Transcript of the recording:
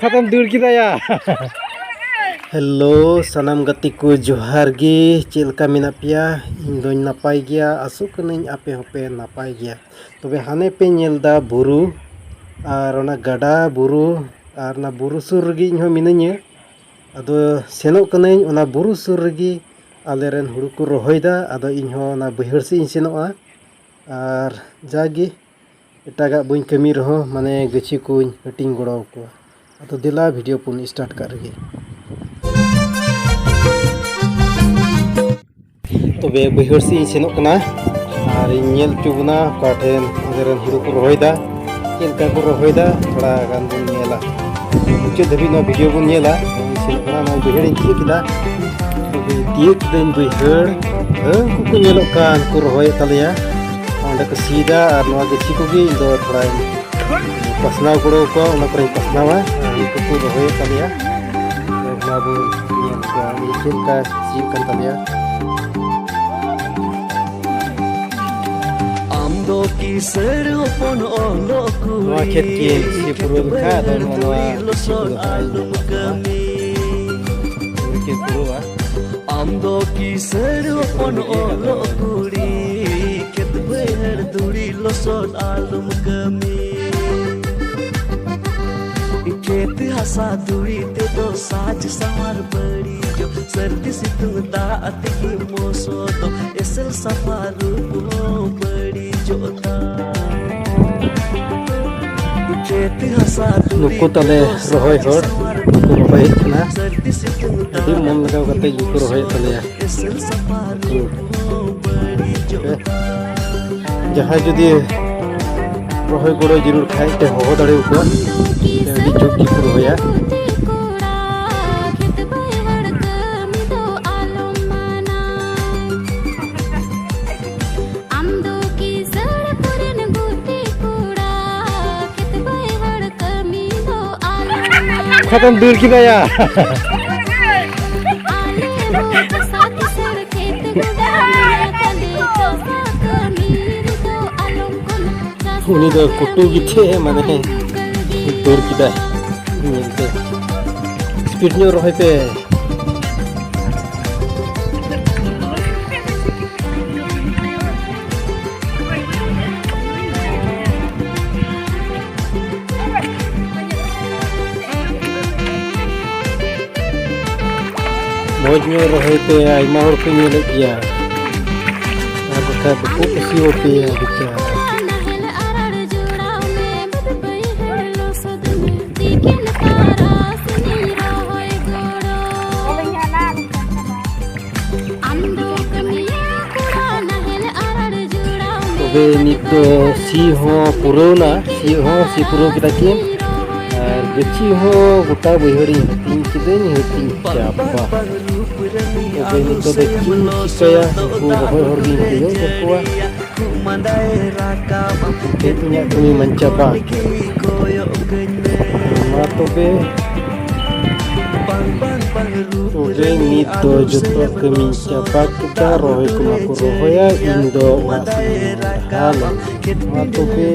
खत्म दूर की दया। हेलो सनम गति को जोहार गे चेलका मेना पिया इन दोñ नापाय गया आसु कनिñ आपे होपे नापाय गया तबे हाने पे नेलदा बुरु और ओना गाडा बुरु और ना बुरु सुर रगी इन हो मिनाña अदो सेनो कनिñ ओना बुरु सुर रगी आलेरन हुड़ु को रोहयदा अदो इन हो ना बहर से इन सेनोआ और जागी एटागा बुñ कमी रहो माने गछि कुñ हटिंग गड़ो को अदो दिला वीडियो पुन स्टार्ट कर रगी तबे बहर से इन सेनोक कना और नेल चुबना काठेन आलेरन हुड़ु को रोहयदा चेलका को रोहयदा थोड़ा गान बुन नेला मुचे धबी नो वीडियो बुन नेला सेनोक कना ना बहर इन तियकिदा तबे तियक देन बहर को नेलो कान को रोहय तलया ओंडे को सीधा और नवा गछि को गे दो थोड़ा पसनाव गड़ो को ओना पर पसनावा को रोहय तलया ना बु नेल का चेलका सी kan Thalaiya Noa ketkin si puru ka dan noa si puru ba amdo ki serupon olo kuri ket behar duri loson alum kami ket hasa duri te do saaj samar badi jo sardi situng daat ki moso to esel safaru badi jota नुको तले रोहय हर नुको रोहय ना अभी मन लगाव कते नुको रोहय तले जहां जदी रोहय गड़ो जरूर खाय ते हो दड़े को अभी जुग की रोहया खत्म दूर की दया उनी दो कुटू गिथे माने दूर की दया स्पीड न्यू रोहय पे मौज में रोहय पे आइमा हर को नेल गया और बका बको कसी होती है बेचारा तबे नित सी हो पुरोना सी पुरो किता किन और गछि हो गोटा बहरी हटिंग किदेन हटिंग चापा तबे नित देखिन चिकाया को रोहय हरगिन दियो बकुआ केतुnya kami mencapa ma tobe nit do joto kami capa kita rohay kumaku rohaya indo masih hal ma tobe